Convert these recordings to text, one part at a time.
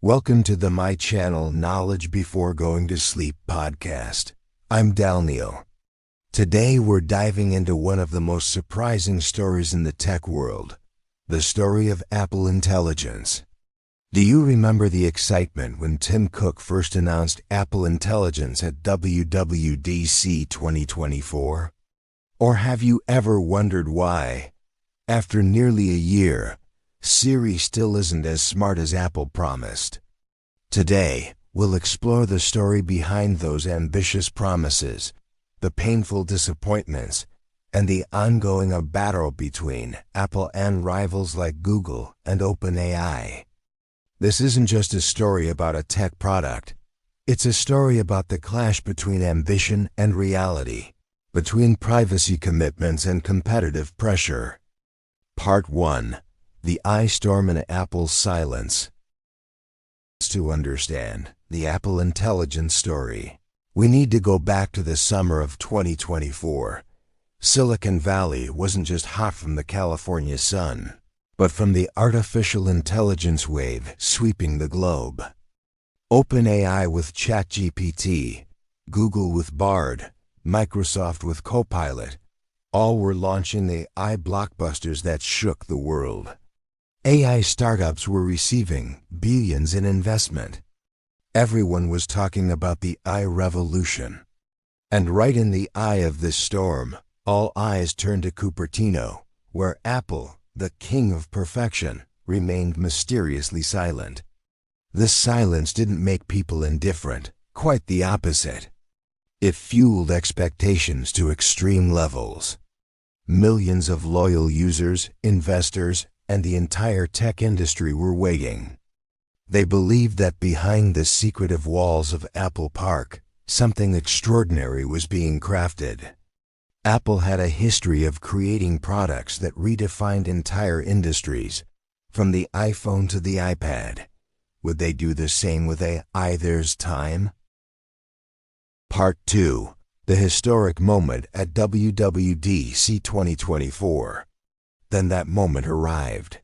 Welcome to the My Channel Knowledge Before Going to Sleep podcast. I'm Dalneil. Today we're diving into one of the most surprising stories in the tech world, the story of Apple Intelligence. Do you remember the excitement when Tim Cook first announced Apple Intelligence at WWDC 2024? Or have you ever wondered why, after nearly a year, Siri still isn't as smart as Apple promised? Today, we'll explore the story behind those ambitious promises, the painful disappointments, and the ongoing battle between Apple and rivals like Google and OpenAI. This isn't just a story about a tech product. It's a story about the clash between ambition and reality, between privacy commitments and competitive pressure. Part 1. The eye storm and Apple's silence. To understand the Apple Intelligence story, we need to go back to the summer of 2024. Silicon Valley wasn't just hot from the California sun, but from the artificial intelligence wave sweeping the globe. OpenAI with ChatGPT, Google with Bard, Microsoft with Copilot, all were launching the AI blockbusters that shook the world. AI startups were receiving billions in investment. Everyone was talking about the AI revolution. And right in the eye of this storm, all eyes turned to Cupertino, where Apple, the king of perfection, remained mysteriously silent. This silence didn't make people indifferent, quite the opposite. It fueled expectations to extreme levels. Millions of loyal users, investors, and the entire tech industry were waiting. They believed that behind the secretive walls of Apple Park, something extraordinary was being crafted. Apple had a history of creating products that redefined entire industries, from the iPhone to the iPad. Would they do the same with AI? There's time. Part 2. The historic moment at WWDC 2024. Then that moment arrived.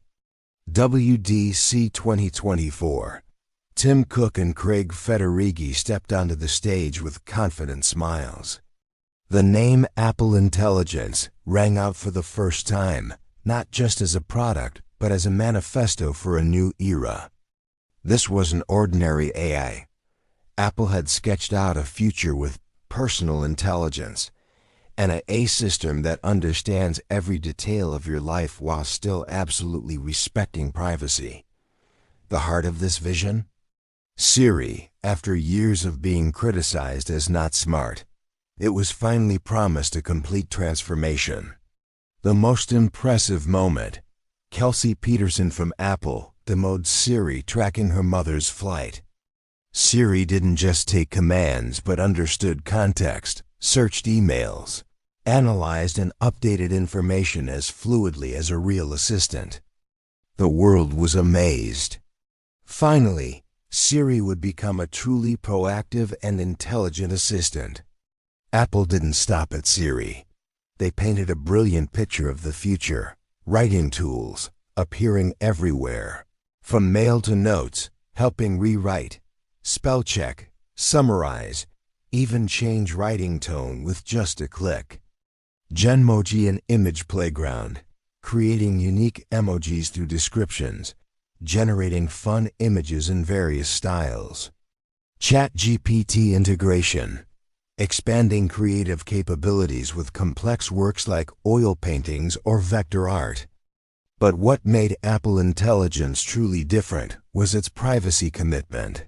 WWDC 2024. Tim Cook and Craig Federighi stepped onto the stage with confident smiles. The name Apple Intelligence rang out for the first time, not just as a product, but as a manifesto for a new era. This wasn't ordinary AI. Apple had sketched out a future with personal intelligence, and an AI system that understands every detail of your life while still absolutely respecting privacy. The heart of this vision? Siri, after years of being criticized as not smart, it was finally promised a complete transformation. The most impressive moment: Kelsey Peterson from Apple demoed Siri tracking her mother's flight. Siri didn't just take commands but understood context, searched emails, analyzed and updated information as fluidly as a real assistant. The world was amazed. Finally, Siri would become a truly proactive and intelligent assistant. Apple didn't stop at Siri. They painted a brilliant picture of the future: writing tools, appearing everywhere, from mail to notes, helping rewrite, spell check, summarize, even change writing tone with just a click. Genmoji and Image Playground, creating unique emojis through descriptions, generating fun images in various styles. ChatGPT integration, expanding creative capabilities with complex works like oil paintings or vector art. But what made Apple Intelligence truly different was its privacy commitment.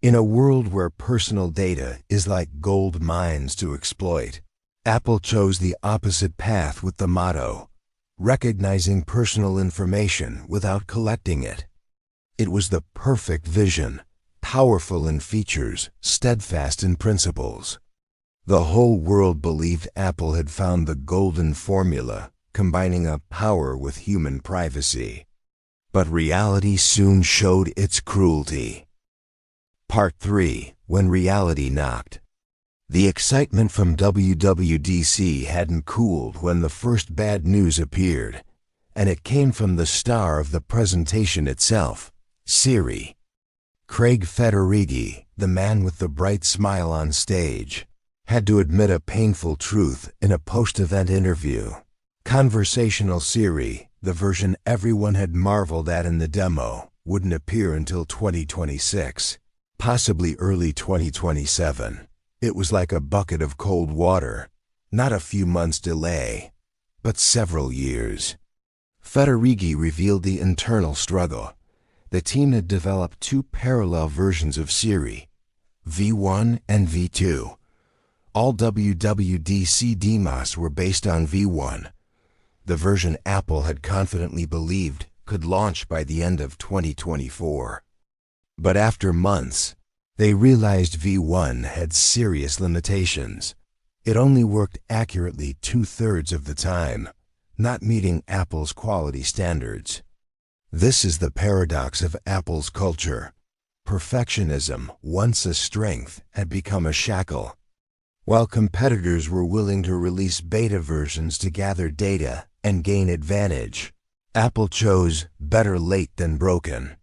In a world where personal data is like gold mines to exploit, Apple chose the opposite path with the motto, recognizing personal information without collecting it. It was the perfect vision, powerful in features, steadfast in principles. The whole world believed Apple had found the golden formula, combining a power with human privacy. But reality soon showed its cruelty. Part 3. When reality knocked. The excitement from WWDC hadn't cooled when the first bad news appeared, and it came from the star of the presentation itself, Siri. Craig Federighi, the man with the bright smile on stage, had to admit a painful truth in a post-event interview. Conversational Siri, the version everyone had marveled at in the demo, wouldn't appear until 2026, possibly early 2027. It was like a bucket of cold water. Not a few months delay, but several years. Federighi revealed the internal struggle. The team had developed two parallel versions of Siri, V1 and V2. All WWDC demos were based on V1, the version Apple had confidently believed could launch by the end of 2024. But after months, they realized V1 had serious limitations. It only worked accurately 2/3 of the time, not meeting Apple's quality standards. This is the paradox of Apple's culture. Perfectionism, once a strength, had become a shackle. While competitors were willing to release beta versions to gather data and gain advantage, Apple chose better late than broken.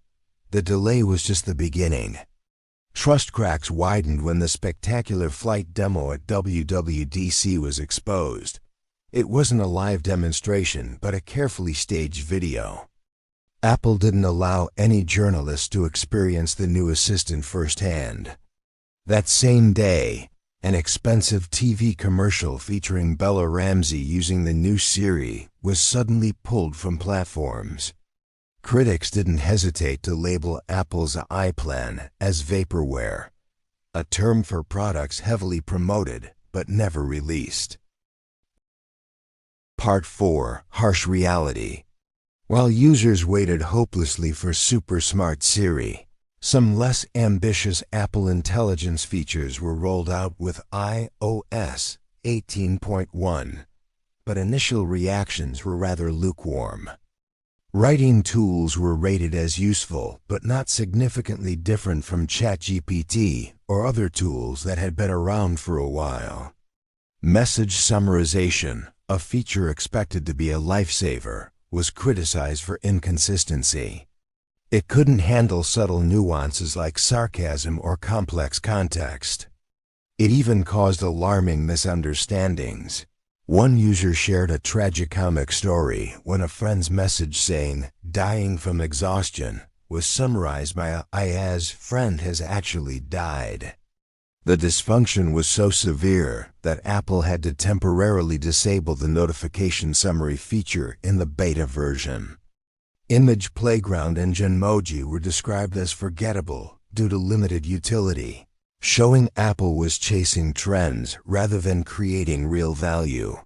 The delay was just the beginning. Trust cracks widened when the spectacular flight demo at WWDC was exposed. It wasn't a live demonstration, but a carefully staged video. Apple didn't allow any journalists to experience the new assistant firsthand. That same day, an expensive TV commercial featuring Bella Ramsey using the new Siri was suddenly pulled from platforms. Critics didn't hesitate to label Apple's iPlan as vaporware, a term for products heavily promoted but never released. Part 4. Harsh Reality. While users waited hopelessly for super smart Siri, some less ambitious Apple Intelligence features were rolled out with iOS 18.1, but initial reactions were rather lukewarm. Writing tools were rated as useful, but not significantly different from ChatGPT or other tools that had been around for a while. Message summarization, a feature expected to be a lifesaver, was criticized for inconsistency. It couldn't handle subtle nuances like sarcasm or complex context. It even caused alarming misunderstandings. One user shared a tragicomic story when a friend's message saying, "dying from exhaustion," was summarized by "Aya's friend has actually died." The dysfunction was so severe that Apple had to temporarily disable the notification summary feature in the beta version. Image Playground and Genmoji were described as forgettable due to limited utility, showing Apple was chasing trends rather than creating real value.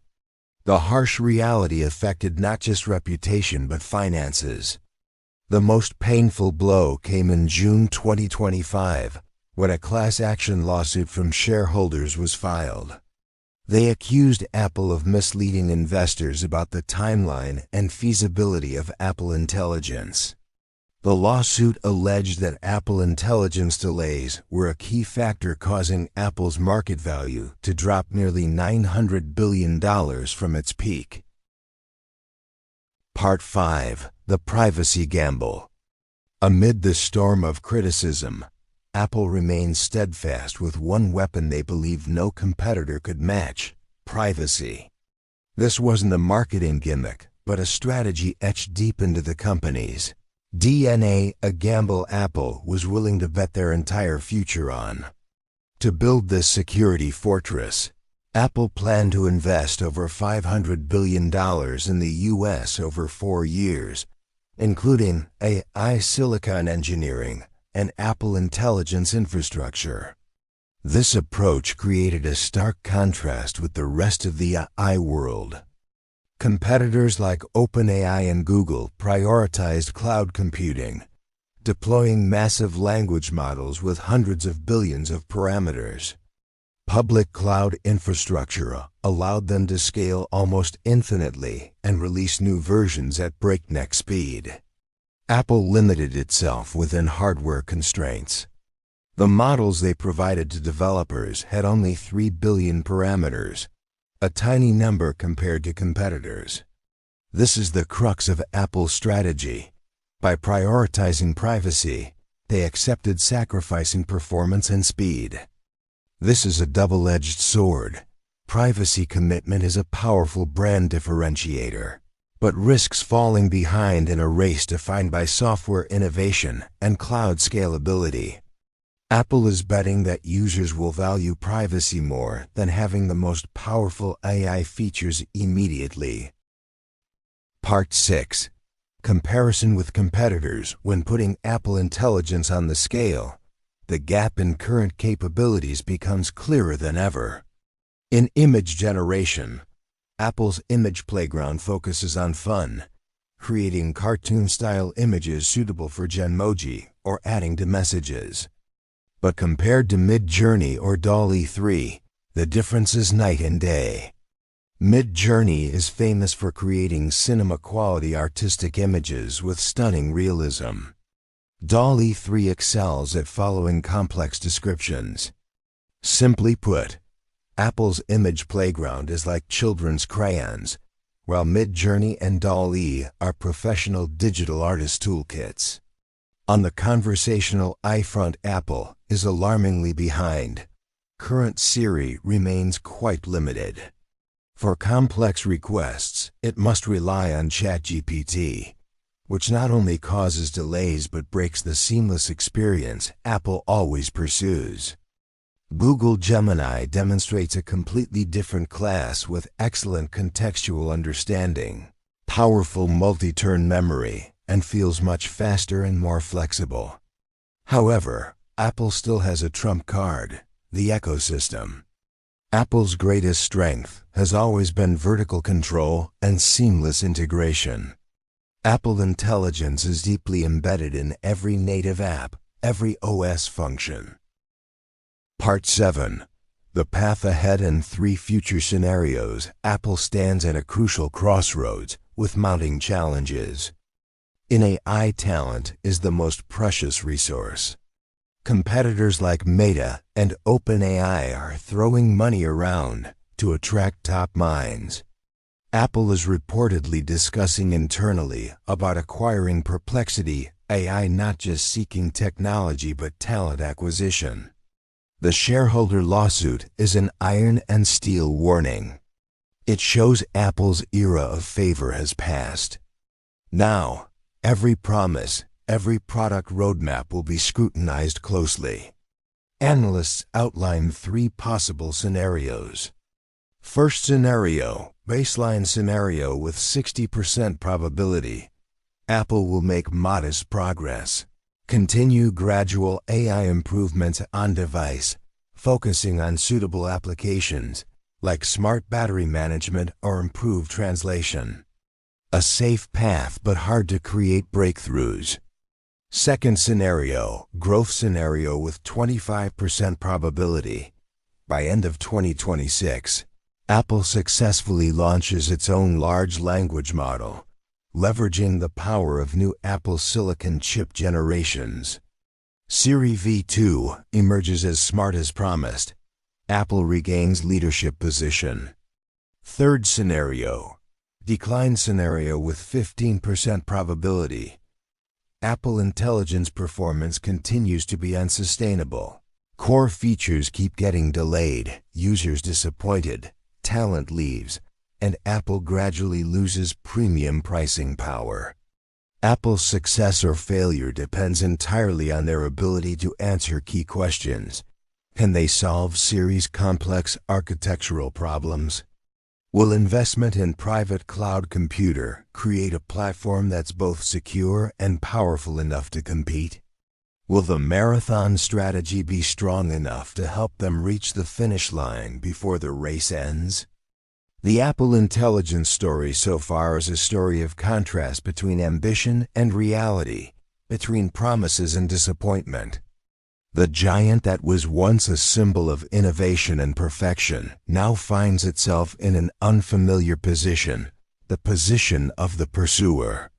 The harsh reality affected not just reputation but finances. The most painful blow came in June 2025, when a class action lawsuit from shareholders was filed. They accused Apple of misleading investors about the timeline and feasibility of Apple Intelligence. The lawsuit alleged that Apple Intelligence delays were a key factor causing Apple's market value to drop nearly $900 billion from its peak. Part 5. The Privacy Gamble. Amid the storm of criticism, Apple remained steadfast with one weapon they believed no competitor could match: privacy. This wasn't a marketing gimmick, but a strategy etched deep into the company's DNA, a gamble Apple was willing to bet their entire future on. To build this security fortress, Apple planned to invest over $500 billion in the U.S. over 4 years, including AI silicon engineering and Apple Intelligence infrastructure. This approach created a stark contrast with the rest of the AI world. Competitors like OpenAI and Google prioritized cloud computing, deploying massive language models with hundreds of billions of parameters. Public cloud infrastructure allowed them to scale almost infinitely and release new versions at breakneck speed. Apple limited itself within hardware constraints. The models they provided to developers had only 3 billion parameters, a tiny number compared to competitors. This is the crux of Apple's strategy. By prioritizing privacy, they accepted sacrificing performance and speed. This is a double-edged sword. Privacy commitment is a powerful brand differentiator, but risks falling behind in a race defined by software innovation and cloud scalability. Apple is betting that users will value privacy more than having the most powerful AI features immediately. Part 6. Comparison with competitors. When putting Apple Intelligence on the scale, the gap in current capabilities becomes clearer than ever. In image generation, Apple's Image Playground focuses on fun, creating cartoon-style images suitable for Genmoji or adding to messages. But compared to Mid-Journey or DALL-E 3, the difference is night and day. Mid-Journey is famous for creating cinema-quality artistic images with stunning realism. DALL-E 3 excels at following complex descriptions. Simply put, Apple's Image Playground is like children's crayons, while Mid-Journey and DALL-E are professional digital artist toolkits. On the conversational iFront, Apple is alarmingly behind. Current Siri remains quite limited. For complex requests, it must rely on ChatGPT, which not only causes delays but breaks the seamless experience Apple always pursues. Google Gemini demonstrates a completely different class with excellent contextual understanding, powerful multi-turn memory, and feels much faster and more flexible. However, Apple still has a trump card: the ecosystem. Apple's greatest strength has always been vertical control and seamless integration. Apple Intelligence is deeply embedded in every native app, every OS function. Part 7. The path ahead and 3 future scenarios. Apple stands at a crucial crossroads with mounting challenges. In AI, talent is the most precious resource. Competitors like Meta and OpenAI are throwing money around to attract top minds. Apple is reportedly discussing internally about acquiring Perplexity AI, not just seeking technology but talent acquisition. The shareholder lawsuit is an iron and steel warning. It shows Apple's era of favor has passed. Now, every promise, every product roadmap will be scrutinized closely. Analysts outline 3 possible scenarios. First scenario, baseline scenario with 60% probability. Apple will make modest progress. Continue gradual AI improvements on device, focusing on suitable applications like smart battery management or improved translation. A safe path but hard to create breakthroughs. Second scenario, growth scenario with 25% probability. By end of 2026, Apple successfully launches its own large language model, leveraging the power of new Apple silicon chip generations. Siri V2 emerges as smart as promised. Apple regains leadership position. Third scenario, decline scenario with 15% probability. Apple Intelligence performance continues to be unsustainable. Core features keep getting delayed, users disappointed, talent leaves, and Apple gradually loses premium pricing power. Apple's success or failure depends entirely on their ability to answer key questions. Can they solve Siri's complex architectural problems? Will investment in private cloud computer create a platform that's both secure and powerful enough to compete? Will the marathon strategy be strong enough to help them reach the finish line before the race ends? The Apple Intelligence story so far is a story of contrast between ambition and reality, between promises and disappointment. The giant that was once a symbol of innovation and perfection now finds itself in an unfamiliar position, the position of the pursuer.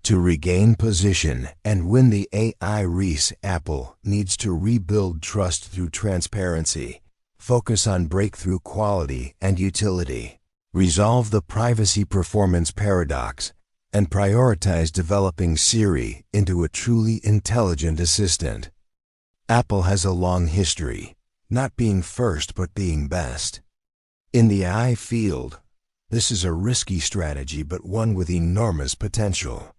To regain position and win the AI race, Apple needs to rebuild trust through transparency, focus on breakthrough quality and utility, resolve the privacy performance paradox, and prioritize developing Siri into a truly intelligent assistant. Apple has a long history, not being first but being best. In the AI field, this is a risky strategy but one with enormous potential.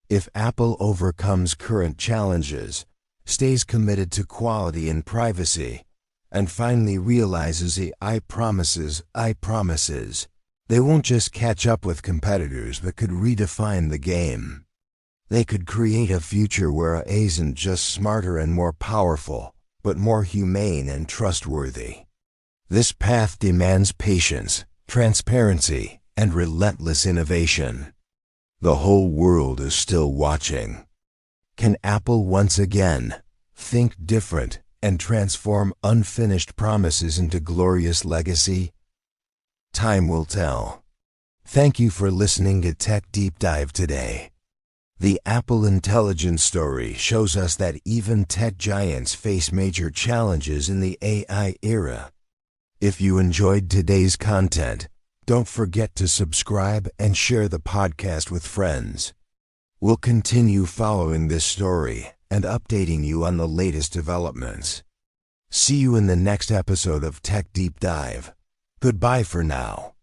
If Apple overcomes current challenges, stays committed to quality and privacy, and finally realizes AI promises, they won't just catch up with competitors but could redefine the game. They could create a future where AI isn't just smarter and more powerful, but more humane and trustworthy. This path demands patience, transparency, and relentless innovation. The whole world is still watching. Can Apple once again think different and transform unfinished promises into glorious legacy? Time will tell. Thank you for listening to Tech Deep Dive today. The Apple Intelligence story shows us that even tech giants face major challenges in the AI era. If you enjoyed today's content, don't forget to subscribe and share the podcast with friends. We'll continue following this story and updating you on the latest developments. See you in the next episode of Tech Deep Dive. Goodbye for now.